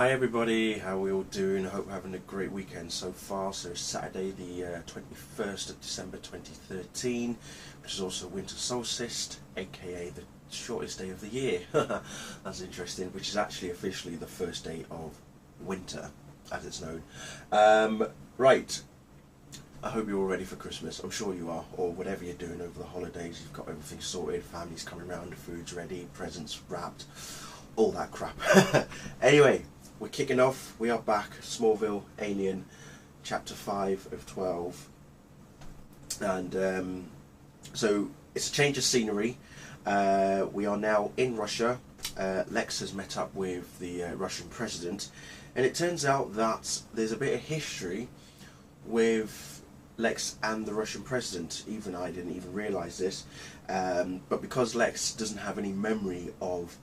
Hi everybody, how are we all doing? I hope we're having a great weekend so far. So Saturday the 21st of December 2013, which is also winter solstice, aka the shortest day of the year. That's interesting, which is actually officially the first day of winter, as it's known. Right, I hope you're all ready for Christmas. I'm sure you are, or whatever you're doing over the holidays. You've got everything sorted, families coming around, the food's ready, presents wrapped, all that crap. Anyway, we're kicking off. We are back. Smallville Alien, chapter 5 of 12. And so it's a change of scenery. We are now in Russia. Lex has met up with the Russian president, and it turns out that there's a bit of history with Lex and the Russian president. Even I didn't even realise this, but because Lex doesn't have any memory of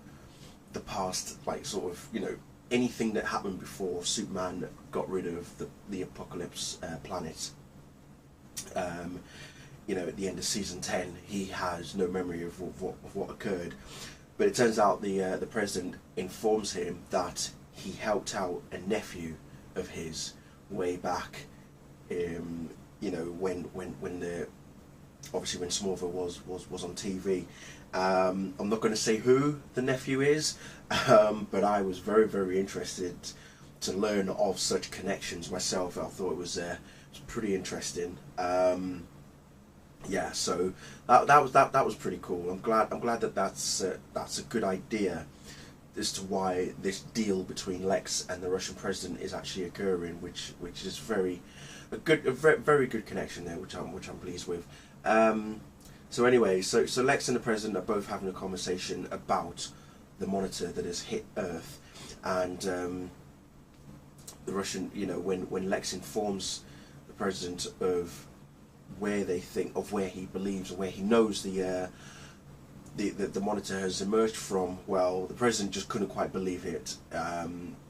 the past, like sort of, you know, anything that happened before Superman got rid of the Apocalypse planet, you know, at the end of season 10, he has no memory of what occurred. But it turns out the president informs him that he helped out a nephew of his way back, you know, when obviously when Smallville was on TV. I'm not going to say who the nephew is, but I was very interested to learn of such connections myself. I thought it was pretty interesting. Yeah, so that was pretty cool. I'm glad that that's a good idea as to why this deal between Lex and the Russian president is actually occurring, which is very good connection there, which I'm pleased with. So anyway, so Lex and the president are both having a conversation about the monitor that has hit Earth, and the Russian, you know, when Lex informs the president of where they think, of where he believes, or where he knows the monitor has emerged from, well, the president just couldn't quite believe it.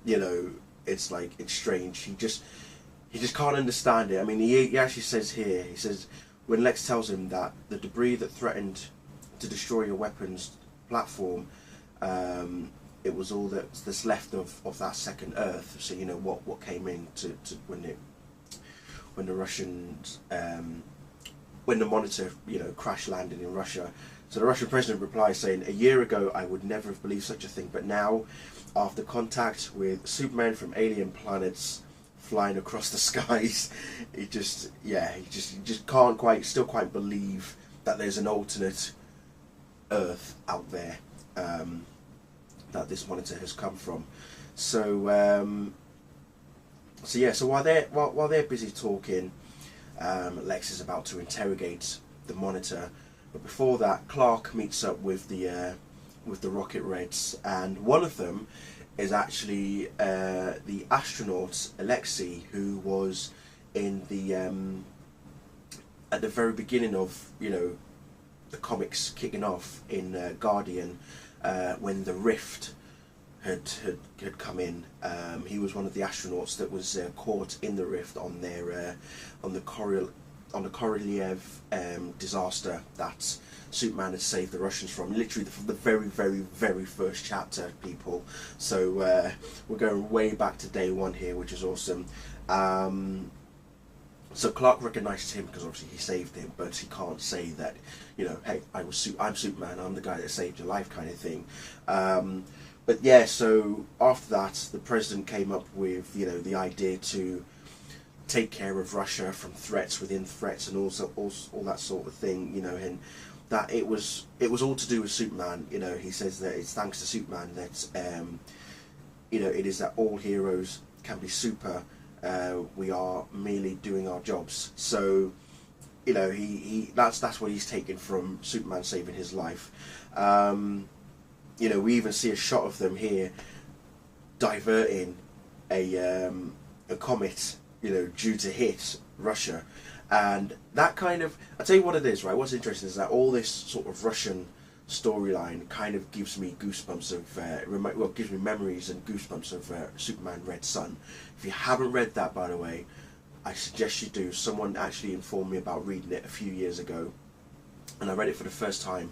You know, it's like, it's strange. He just can't understand it. I mean, he actually says here, he says, when Lex tells him that the debris that threatened to destroy your weapons platform, it was all that's left of that second Earth. So you know what came in to when the Russians when the monitor, you know, crash landed in Russia. So the Russian president replies saying, "A year ago I would never have believed such a thing, but now, after contact with Superman from alien planets flying across the skies, he just can't still quite believe that there's an alternate Earth out there that this monitor has come from." So so while they're busy talking, Lex is about to interrogate the monitor, but before that, Clark meets up with the Rocket Reds, and one of them is actually the astronaut Alexei, who was in the at the very beginning of, you know, the comics kicking off in Guardian, when the rift had come in. He was one of the astronauts that was caught in the rift on their on the Korolev disaster that Superman had saved the Russians from, literally from the very first chapter, people. So we're going way back to day one here, which is awesome. So Clark recognises him because obviously he saved him, but he can't say that, you know, hey, I'm Superman, I'm the guy that saved your life, kind of thing. But yeah, so after that, the president came up with, you know, the idea to take care of Russia from threats within threats, and also all that sort of thing, you know, and that it was all to do with Superman. You know, he says that it's thanks to Superman that you know, it is that all heroes can be super. We are merely doing our jobs. So, you know, that's what he's taken from Superman saving his life. You know, we even see a shot of them here diverting a comet, you know, due to hit Russia. And that kind of, I'll tell you what it is, right? What's interesting is that all this sort of Russian storyline kind of gives me goosebumps of, gives me memories and goosebumps of Superman Red Sun. If you haven't read that, by the way, I suggest you do. Someone actually informed me about reading it a few years ago, and I read it for the first time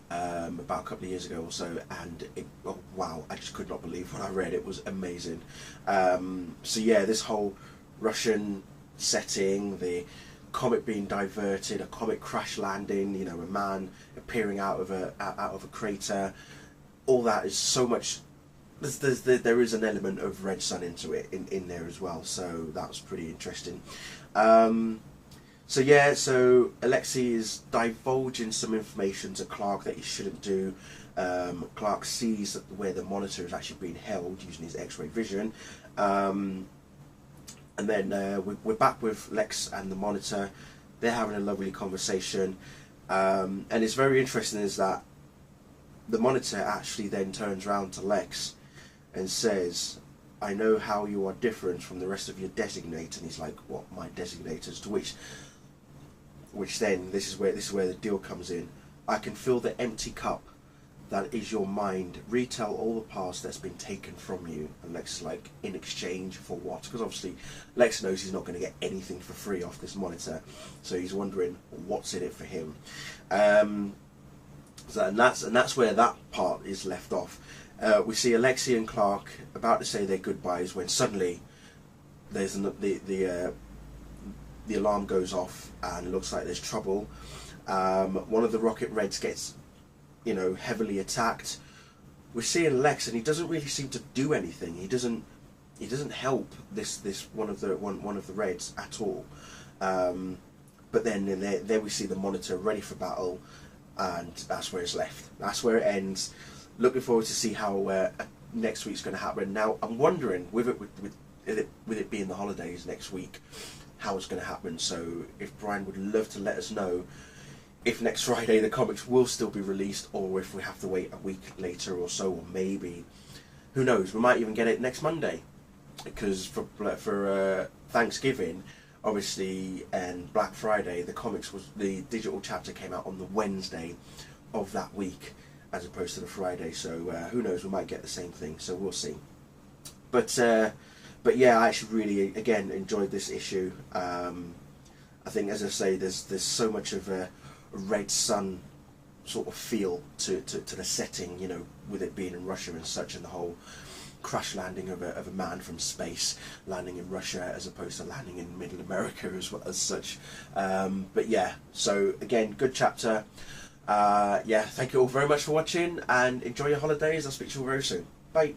about a couple of years ago or so, and oh, wow, I just could not believe what I read. It was amazing. So yeah, this whole Russian setting, the comet being diverted, a comet crash landing, you know, a man appearing out of a crater, all that is so much. There is an element of Red Sun into it in there as well, so that's pretty interesting. So yeah, so Alexei is divulging some information to Clark that he shouldn't do. Clark sees where the monitor is actually being held using his X-ray vision. And then we're back with Lex and the monitor. They're having a lovely conversation. And it's very interesting is that the monitor actually then turns around to Lex and says, "I know how you are different from the rest of your designate." And he's like, "What, my designators?" To which then this is where the deal comes in. "I can fill the empty cup that is your mind. Retell all the past that's been taken from you." And Lex is like, "In exchange for what?" Because obviously Lex knows he's not going to get anything for free off this monitor, so he's wondering what's in it for him. And that's where that part is left off. We see Alexei and Clark about to say their goodbyes when suddenly there's the alarm goes off and it looks like there's trouble. One of the Rocket Reds gets, you know, heavily attacked. We're seeing Lex, and he doesn't really seem to do anything. He doesn't help this one of the Reds at all. But then there we see the monitor ready for battle, and that's where it's left. That's where it ends. Looking forward to see how next week's going to happen. Now I'm wondering with it being the holidays next week, how it's going to happen. So if Brian would love to let us know if next Friday the comics will still be released, or if we have to wait a week later or so, or maybe, who knows, we might even get it next Monday, because for Thanksgiving, obviously, and Black Friday, the digital chapter came out on the Wednesday of that week, as opposed to the Friday. So who knows, we might get the same thing. So we'll see. But yeah, I actually really again enjoyed this issue. I think, as I say, there's so much of a Red Sun sort of feel to the setting, you know, with it being in Russia and such, and the whole crash landing of a man from space landing in Russia as opposed to landing in Middle America as such. But yeah, so again, good chapter. Yeah, thank you all very much for watching, and enjoy your holidays. I'll speak to you all very soon. Bye.